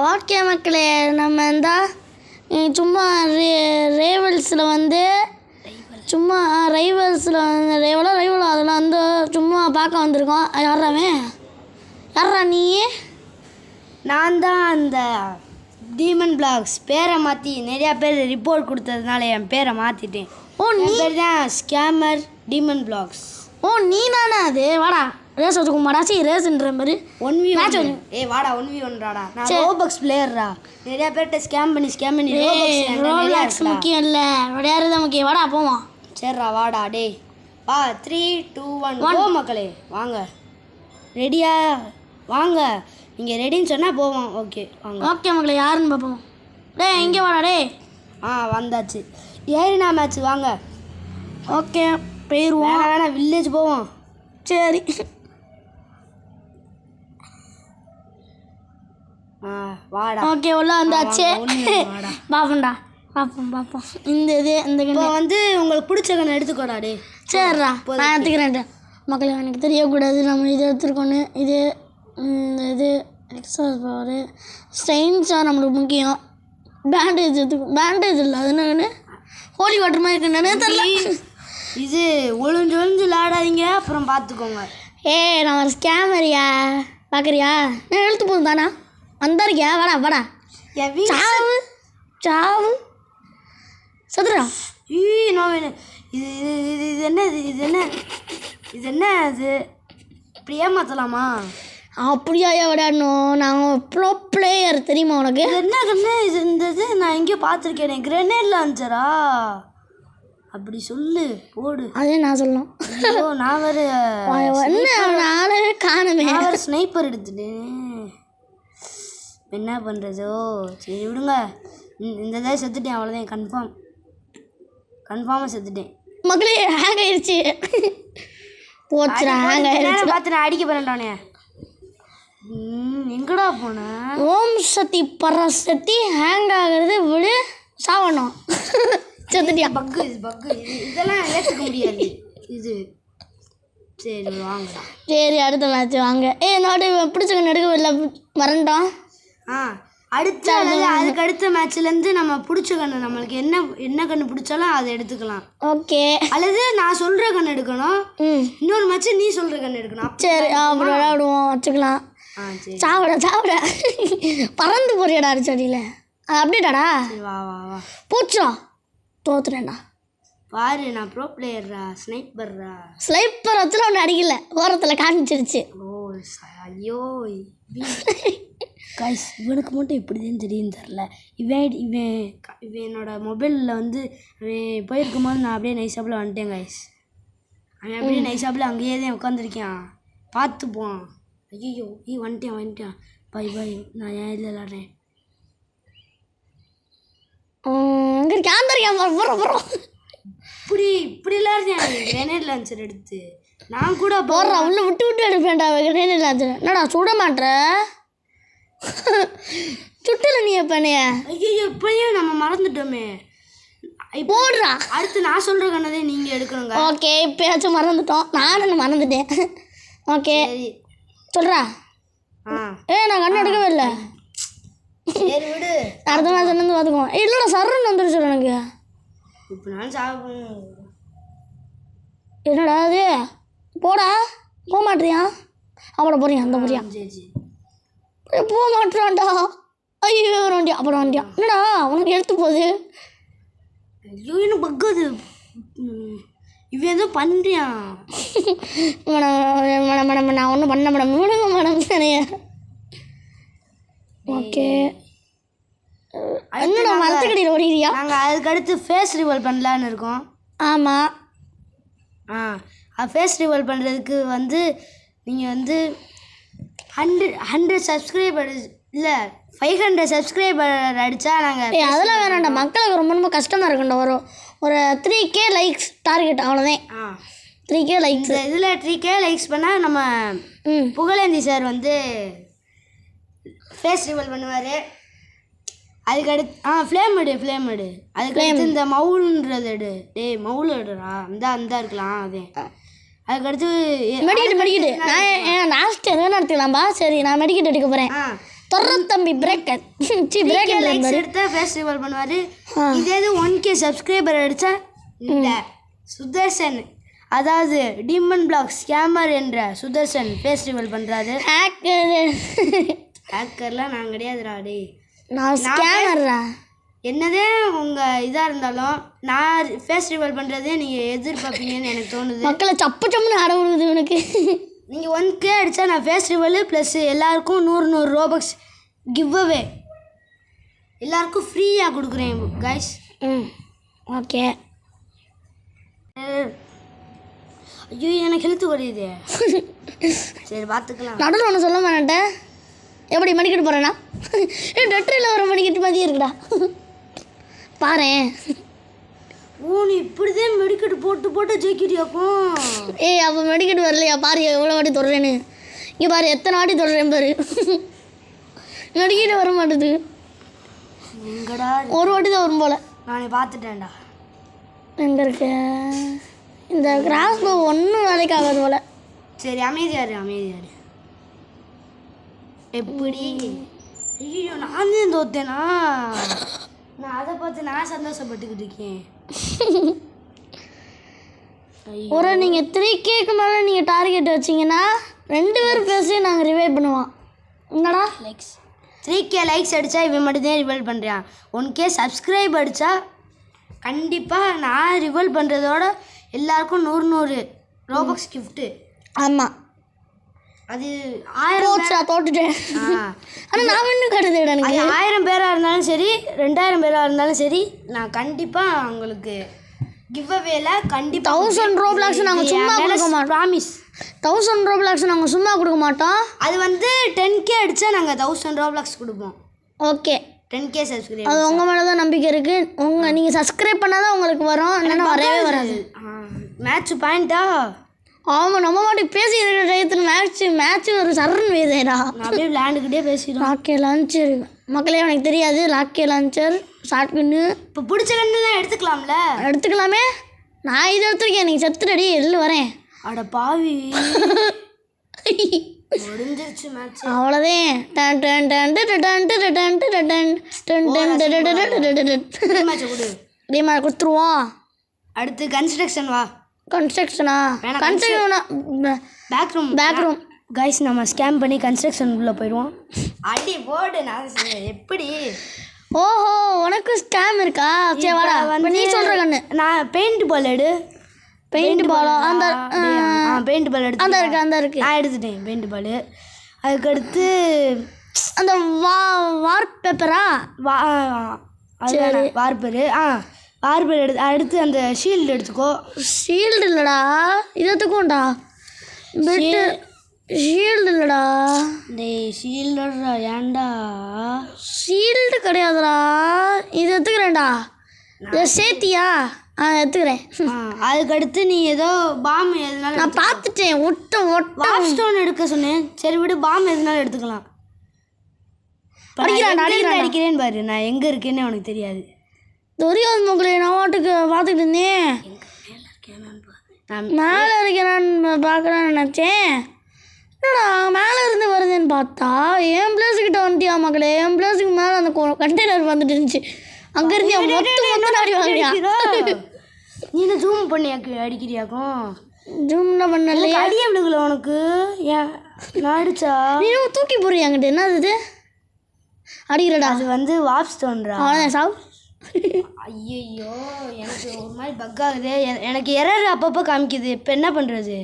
Okay மக்களே, நம்ம சும்மா ரேவல்ஸில் சும்மா ரைவல்ஸில் ரைவலோ அதில் சும்மா பார்க்க வந்திருக்கோம். யாரா நீ? நான் தான் அந்த டீமன் பிளாக்ஸ் பேரை மாற்றி நிறையா பேர் ரிப்போர்ட் கொடுத்ததுனால என் பேரை மாற்றிட்டேன். நீ பேர் தான் ஸ்கேமர் டீமன் பிளாக்ஸ். நீ தானே அது? வாடா ரேஸ் வச்சுக்குமாடா. ரேஸ்ன்ற மாதிரி 1v1 வாடா 1v1 நான் ரோபக்ஸ் பிளேயர்ரா. நிறையா பேர்கிட்ட ஸ்கேம் பண்ணி ரோபக்ஸ் முக்கியம் இல்லை, விளையாடுறது தான் முக்கியம். வாடா போவோம். சரிடா வாடா. டே வா. 3 2 1 கோ மக்களே. வாங்க ரெடியா? வாங்க, நீங்கள் ரெடின்னு சொன்னால் போவோம். ஓகே வாங்க. ஓகே மக்களே, யாருன்னு பார்ப்போம். இங்கே வாடா. வந்தாச்சு. ஏரினா மேட்ச் வாங்க. ஓகே போயிடுவோம். வேணாம் வில்லேஜ் போவோம். சரி வாடா. ஓகே உள்ள வந்தாச்சு. பார்ப்போம். இந்த இப்போ உங்களுக்கு பிடிச்ச கண்ணை எடுத்துக்கோடா. டே சரிடா, நான் எடுத்துக்கிறேன். மக்களே எனக்கு தெரியக்கூடாது நம்ம இதை எடுத்துருக்கோன்னு. இது எக்ஸாஸ் பவரு ஸ்ட்ரெயின்ஸாக நம்மளுக்கு முக்கியம். பேண்டேஜ் பேண்டேஜ் இல்லை, அது என்னன்னு ஹோலி வாட்டர் மாதிரி இருக்குன்னு தெரியல. இது ஒளிஞ்சு விளையாடாதீங்க, அப்புறம் பார்த்துக்கோங்க. நான் ஒரு ஸ்கேமரியா பார்க்குறியா? நான் எழுத்து போதும் தானா வந்தாருக்கியா? வாடா சாவு சதுரா. இது என்ன அது? இப்படி ஏமாற்றலாமா? அப்படியா விளையாடணும்? நாங்கள் ப்ரோ பிளேயர் தெரியுமா உனக்கு? என்ன கண்ணு இது நான் எங்கேயோ பார்த்துருக்கேன். கிரெனேட் லான்ச்சரா? அப்படி சொல்லு போடு. அதே நான் சொல்லலாம். நான் வேறு நானே காணுமே. நான் வேறு ஸ்னைப்பர் எடுத்துட்டேன். என்ன பண்ணுறதோ சரி விடுங்க. இந்த தான் செத்துட்டேன், அவ்வளோதான். கன்ஃபார்மாக செத்துட்டேன். மக்களே ஹேங் ஆயிடுச்சு. போச்சுடா, ஹேங் ஆயிடுச்சு. பார்த்து நான் அடிக்க போறேன்டானே. எங்கடா போனேன்? ஓம் சக்தி பராசக்தி ஹேங் ஆகுறது விடு, சாவணும். செத்துட்டியா? பக்கு இதெல்லாம் ஏற்றுக்க முடியாது. இது சரி வாங்கடா. சரி அடுத்த மேட்ச் வாங்க. என்னோட பிடிச்ச கண்ணு எடுக்க இல்லை, மறந்துட்டோம். அதுக்கு அடுத்த மேட்ச்லேருந்து நம்ம பிடிச்ச கண்ணு, நம்மளுக்கு என்ன கண்ணு பிடிச்சாலும் அதை எடுத்துக்கலாம். ஓகே. அல்லது நான் சொல்கிற கண்ணு எடுக்கணும், இன்னொரு மேட்ச் நீ சொல்கிற கண்ணு எடுக்கணும். சரி அப்புறம் விளையாடுவோம், வச்சுக்கலாம். சாப்பிட பறந்து போறியாடா அடிச்சடியில்? அப்படிடாடா. வா பூச்சா தோத்துறேன்டா. பாரு நான் ப்ரோ பிளேயர்ரா, ஸ்னைப்பர்ரா. ஸ்னைப்பர் வச்சுல ஒன்று அடிக்கல, ஓரத்தில் காமிச்சிருச்சு. ஐயோ கைஸ், இவனுக்கு மட்டும் எப்படிதான் தெரியுன்னு தெரில. இவன் என்னோட மொபைலில் அவன் போயிருக்கும் போது நான் அப்படியே நைஸாப்பில் வந்துட்டேன் கைஸ். அவன் அப்படியே நைஸாப்பில் அங்கேயே தான் உட்காந்துருக்கான். பார்த்துப்போம். ஐயோ வந்துட்டான். பாய் நான் ஏன் இல்லை விளாட்றேன். அங்கே இருக்கேன் போகிறோம். இப்படி இல்லாத கிரேனேட் லான்ச்சர் எடுத்து நான் கூட போடுறேன். உள்ள விட்டு எடுப்பேன்டா கிரேனேட் லான்ச்சர். என்னடா சுட மாட்டேற? சுட்டல நீ எப்பனைய? ஐயோ இப்பயும் நம்ம மறந்துட்டோமே. போடுறா. அடுத்து நான் சொல்கிற கண்ணதே நீங்கள் எடுக்கணுங்க. ஓகே இப்போயாச்சும் மறந்துட்டோம். நானும் மறந்துட்டேன். ஓகே சொல்கிறா. நான் கண்ணு எடுக்கவே இல்லை. சரி விடு, அடுத்த மேட்ச் வந்து பார்த்துக்குவோம். இல்லைடா சர்ன்னு வந்துருச்சு எனக்கு. இப்போ நான் சாப்பிடணும். என்னடா அது? போடா போக மாட்டியா? அப்புறம் போறியா? அந்த போறியா? போக மாட்டான்டா. ஐயோ வண்டியா, அப்புறம் வண்டியா. என்னடா உனக்கு எடுத்து போகுது? ஐயோ என்ன பக்காது. இவன் ஏதோ பண்ணுறியான். மேடம் நான் ஒன்றும் பண்ண மேடம். விடுங்க மேடம். சரியா ஓகே. என்னடா மரத்துக்கடியில் ஓடிக்கிறியா? நாங்கள் அதுக்கு அடுத்து ஃபேஸ் ரிவல் பண்ணலான்னு இருக்கோம். ஆமாம். ஃபேஸ் ரிவல் பண்ணுறதுக்கு நீங்கள் 100 சப்ஸ்கிரைபர் இல்லை 500 சப்ஸ்கிரைபர் அடித்தா நாங்கள். அதெல்லாம் வேணாண்டா, மக்களுக்கு ரொம்ப கஷ்டமாக இருக்குண்டா. ஒரு 3K லைக்ஸ் டார்கெட், அவ்வளோதான். 3K likes. இதில் 3K லைக்ஸ் பண்ணால் நம்ம புகழேந்தி சார் ஃபேஸ் ரிவல் பண்ணுவார். அதுக்கடுத்து ஃப்ளேம் எடு. அதுக்கடுத்து இந்த மவுல்ன்றது எடு. மவுல் எடுடா. அந்த இருக்கலாம். அதுக்கடுத்து மெடிக்கெட் நான் லாஸ்ட் எதுவும் எடுத்துக்கலாம்பா. சரி நான் மெடிக்கெட் எடுக்க போகிறேன். தம்பி பிரேக்கர் லைக்ஸ் எடுத்தா ஃபேஸ் ரிவீல் பண்ணுவார். இதே இது 1K சப்ஸ்கிரைபர் அடித்தா இந்த சுதர்சன், அதாவது டீமன் பிளாக் ஸ்கேமர் என்ற சுதர்சன் ஃபேஸ் ரிவீல் பண்ணுறாரு. ஹேக்கர்லாம் நான் கிடையாதுடா டே, நான் ஸ்கேமர்ரா. என்னதே உங்கள் இதாக இருந்தாலும் நான் ஃபேஸ் ரிவீல் பண்ணுறதே நீங்கள் எதிர்பார்ப்பீங்கன்னு எனக்கு தோணுது. மக்களை சப்புன்னு ஆட விடுது உனக்கு. நீங்கள் 1K அடித்தா நான் ஃபேஸ் ரிவீல் ப்ளஸ் எல்லாருக்கும் 100 ரோபக்ஸ் கிவ் அவே எல்லாருக்கும் ஃப்ரீயாக கொடுக்குறேன் கைஸ். ஓகே. ஐயோ எனக்கு ஹெல்த்து குறையுது. சரி பார்த்துக்கலாம். நடுவில் ஒன்று சொல்ல மாட்டேன். எப்படி மணிக்கிட்டு போகிறேன்னா டெட்ரியில் ஒரு மணிக்கிட்டு மாதிரியே இருக்குடா பாரு. நீ இப்படிதான் மெடிக்கெட் போட்டு ஜெயிக்கிறியாக்கும். ஏய் அப்போ மெடிக்கெட் வரலையா பாரு எவ்வளோ வாட்டி தொடரேன்னு. இங்கே பாரு எத்தனை வாட்டி தொடரேன் பாரு. மெடிக்கெட் வர மாட்டேது. எங்கடா ஒரு வாட்டி தான் வரும் போல். நானே பார்த்துட்டேன்டா. எங்கே இருக்க இந்த கிராஸ் போ ஒன்றும் வேலைக்கு ஆகாது போல். சரி அமைதியாரு. எப்படி? ஐயோ நான் தான் தோத்தேனா? நான் அதை பார்த்து நான் சந்தோஷப்பட்டுக்கிட்டு இருக்கேன். ஒரு நீங்கள் 3Kக்கு மேலே நீங்கள் டார்கெட் வச்சிங்கன்னா 2 பேர் பேசி நாங்கள் ரிவைவ் பண்ணுவோம். என்னடா லைக்ஸ் 3K லைக்ஸ் அடித்தா இவன் மட்டும்தான் ரிவீல் பண்ணுறான். 1K சப்ஸ்கிரைப் அடித்தா கண்டிப்பாக நான் ரிவீல் பண்ணுறதோட எல்லாருக்கும் 100 ரோபக்ஸ் கிஃப்ட்டு. ஆமாம் அது 1000 தோட்டுட்டேன். ஆனால் நான் இன்னும் கட்டுது எனக்கு. 1000 பேராக இருந்தாலும் சரி 2000 பேராக இருந்தாலும் சரி நான் கண்டிப்பாக உங்களுக்கு கிவ் அவேல கண்டிப்பாக 1000 ரோப்ளாக்ஸ் நாங்கள் சும்மா கொடுக்க மாட்டோம். ப்ராமிஸ் 1000 ரோப்ளாக்ஸ் நாங்கள் சும்மா கொடுக்க மாட்டோம். அது வந்து 10K அடித்தா நாங்கள் 1000 ரோப்ளாக்ஸ் கொடுப்போம். Okay 10K subscribe. அது உங்கள் மேலே தான் நம்பிக்கை இருக்குது. நீங்கள் சப்ஸ்கிரைப் பண்ணால் தான் உங்களுக்கு வரும், இல்லைன்னா வரவே வராது. மேட்ச் பாயிண்டா? ஆமாம் நம்ம மாட்டி பேசி இருக்கிற டயத்தில் மேட்ச் ஒரு சரண் வேதேடா. நான் அப்படியே விளையாண்டுக்கிட்டே பேசிடுவோம். லாக்கே லான்ச்சர் மக்களே எனக்கு தெரியாது. லாக்கே லான்ச்சர் ஷார்ட் கன்னு இப்போ பிடிச்ச கன்று தான் எடுத்துக்கலாம்ல. எடுத்துக்கலாமே. நான் இது எடுத்துருக்கேன். நீங்கள் செத்துடடி எள்ளு வரேன். அட பாவி முடிஞ்சிருச்சு மேட்ச். அவ்வளோதான். கொடுத்துருவோம். அடுத்து கன்ஸ்ட்ரக்ஷன் வா. கன்ஸ்ட்ரக்ஷனா? பேக் ரூம் கைஸ் நம்ம ஸ்கேம் பண்ணி கன்ஸ்ட்ரக்ஷன் உள்ளே போயிடுவோம். அடி போடு. நான் எப்படி? ஓஹோ உனக்கு ஸ்கேம் இருக்கா? சரி வாடா நீ சொல்கிற கண்ணு. நான் பெயிண்ட் பால் எடு. பெயிண்ட் பாலோ? அந்த பெயிண்ட் பால் எடுத்து அந்த இருக்கு நான் எடுத்துட்டேன் பெயிண்ட் பால். அதுக்கடுத்து அந்த வார் பேப்பரா? வார்பரு. வார்பர் அடுத்து அந்த ஷீல்டு எடுத்துக்கோ. ஷீல்டு இல்லைடா இது எடுத்துக்கோண்டா. பெட்டு ஷீல்டு இல்லைடா. டேய் ஷீல்டுடா. ஏன்டா ஷீல்டு கிடையாதுடா. இது எடுத்துக்கிறேன்டா. இதை சேர்த்தியா? எடுத்துக்கிறேன். அதுக்கடுத்து நீ ஏதோ பாம் எதுனாலும் நான் பார்த்துட்டேன். வாப் ஸ்டோன் எடுக்க சொன்னேன். சரி விடு, பாம் எதுனாலும் எடுத்துக்கலாம். அடிக்கிறேன்னு பாரு. நான் எங்கே இருக்கேன்னு உனக்கு தெரியாது. தெரியாது மகளே. நான் வாட்டுக்கு பார்த்துக்கிட்டு இருந்தேன். நான் மேலே இருக்கேனான்னு பார்க்கலான்னு நினச்சேன். என்னடா மேலே இருந்து வருதுன்னு பார்த்தா என் பிளேஸுக்கிட்ட வந்துட்டியா மகளே? என் பிளேஸுக்கு மேலே அந்த கண்டெய்னர் வந்துட்டு இருந்துச்சு. அங்கே இருந்து மொத்தம் அடி வாங்கியா? நீ என்ன ஜூம் பண்ணி அடிக்கிறியாக்கும்? ஜூம்னா பண்ணல. அடியே விழுகல உனக்கு. ஏன் நான் அடிச்சா நீ தூக்கி போடுறியா? அங்கிட்ட என்ன இது அடிக்கிறடா? அது வந்து வாப் ஸ்டோன்ரா. அவ்வளோதான் சாப். ஐயோ எனக்கு ஒரு மாதிரி பக் ஆகுது. எனக்கு எரர் அப்பப்போ காமிக்குது. இப்போ என்ன பண்ணுறது?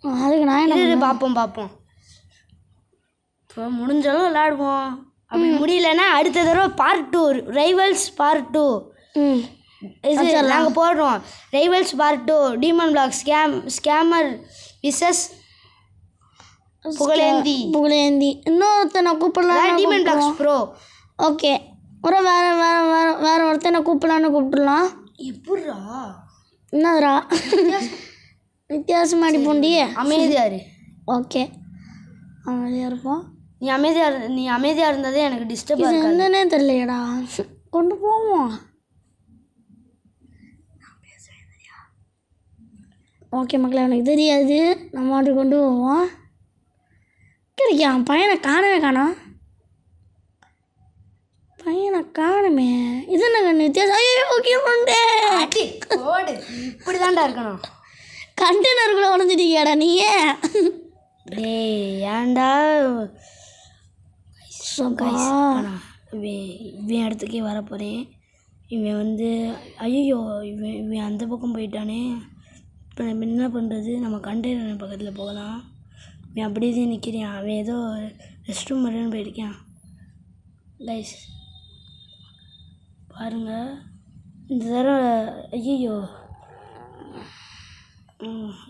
அதுக்கு நான் என்ன பார்ப்போம். இப்போ முடிஞ்சாலும் விளையாடுவோம். அப்படி முடியலன்னா அடுத்த தடவை பார்ட் 2 ரைவல்ஸ் பார்ட் 2 இது நாங்கள் போடுறோம். Rivals part 2 demon black scammer vicious Pugazhendhi. இன்னொருத்தனை கூப்பிடலாம். Demon blocks bro. ஓகே ஒரு வேற ஒருத்தனை கூப்பிடலாம். எப்படா? என்னதுரா வித்தியாசமாடி போண்டி? அமைதியாரு. ஓகே அமைதியாக இருப்போம். நீ அமைதியாக இருந்ததே எனக்கு டிஸ்டர்ப் ஆகுது. என்னன்னே தெரியலையடா. கொண்டு போவோம். ஓகே மக்களே எனக்கு தெரியாது. நம்ம வாட்டி கொண்டு போவோம். கிடைக்கான் பையனை காணவே காணோம். பையனை காணுமே. இது என்ன வித்தியாசம்? ஐயோ ஓகே கொண்டே ஓடு, இப்படி தான்டா இருக்கணும். கண்டெய்னருக்குள்ளே உடஞ்சிட்டீங்கடா நீ. டேய் ஏன்டா இவன் இடத்துக்கே வரப்போகிறேன். இவன் வந்து ஐயோ இவன் அந்த பக்கம் போயிட்டானே. இப்போ நம்ம என்ன பண்ணுறது? நம்ம கண்டெய்னர் பக்கத்தில் போகலாம். இவன் அப்படியே நிற்கிறான். அவன் ஏதோ ரெஸ்ட் ரூம் வரேன்னு போயிருக்கான். கைஸ் பாருங்கள், இந்த தடவை ஐயோ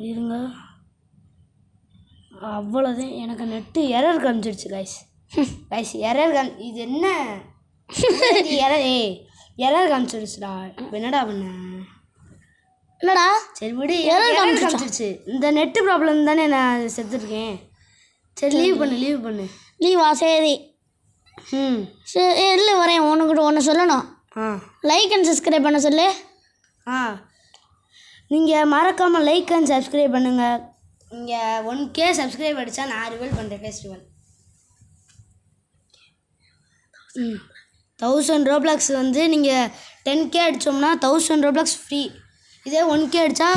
இருங்க, அவ்வளோதான். எனக்கு நெட்டு எரர் காமிச்சிடுச்சு கைஸ். எரர் இது என்ன எரர் காமிச்சிடுச்சுடா. இப்போ என்னடா பண்ண? என்னடா சரி விடு, எரர் காமிச்சிடுச்சு. இந்த நெட்டு ப்ராப்ளம் தானே நான் செத்துருக்கேன். சரி லீவ் பண்ணு. லீவா? சரி சரி இல்லை வரேன். உனக்கிட்ட ஒன்று சொல்லணும். லைக் அண்ட் சப்ஸ்கிரைப் பண்ண சொல்லு. நீங்கள் மறக்காமல் லைக் அண்ட் சப்ஸ்கிரைப் பண்ணுங்கள். இங்கே 1K சப்ஸ்கிரைப் அடித்தா நான் ரிவீல் பண்ணுறேன் ஃபெஸ்டிவல். 1000 ரோப்ளாக்ஸ் வந்து நீங்கள் 10K அடித்தோம்னா 1000 ரோப்ளாக்ஸ் ஃப்ரீ. இதே 1K அடித்தா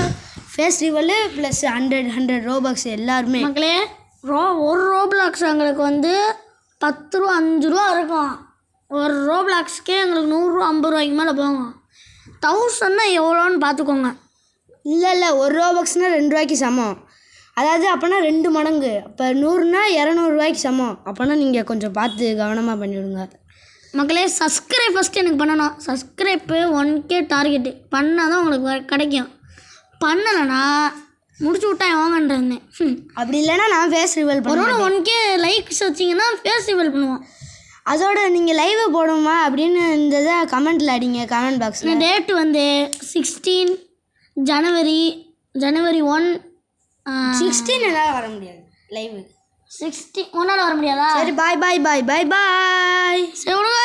ஃபெஸ்டிவலு ப்ளஸ் 100 ரோபாக்ஸ் எல்லாருமே. மக்களே ஒரு ரோப்ளாக்ஸ் எங்களுக்கு வந்து 10 ரூபா 5 ரூபா இருக்கும். ஒரு ரோப்ளாக்ஸ்க்கே எங்களுக்கு 100 ரூபா 50 ரூபாய்க்கு மேலே போகும். 1000னா எவ்வளோன்னு பார்த்துக்கோங்க. இல்லை ஒரு ரோபாக்ஸ்னால் 2 ரூபாய்க்கு சமம். அதாவது அப்போனா 2 மடங்கு. அப்போ 100னா 200 ரூபாய்க்கு சமம். அப்போனா நீங்கள் கொஞ்சம் பார்த்து கவனமாக பண்ணிவிடுங்க. மக்களே சப்ஸ்கிரைப் ஃபஸ்ட்டு எனக்கு பண்ணணும். சப்ஸ்கிரைப்பு 1K டார்கெட்டு பண்ணால் தான் உங்களுக்கு கிடைக்கும். பண்ணலைன்னா முடிச்சு விட்டா வாங்கன்றேன். அப்படி இல்லைன்னா நான் ஃபேஸ் ரிவீல் பண்ணுவேன். 1K லைக்ஸ் வச்சிங்கன்னா ஃபேஸ் ரிவீல் பண்ணுவோம். அதோட நீங்கள் லைவை போடுமா அப்படின்னு இந்த இதை கமெண்ட்டில் அடிங்க, கமெண்ட் பாக்ஸில். டேட்டு வந்து 16 ஜனவரி 1. 16 என்னால் வர முடியாது லைவு. 16 ஒன்றால் வர முடியாதா? சரி பாய். சரி விடுங்க.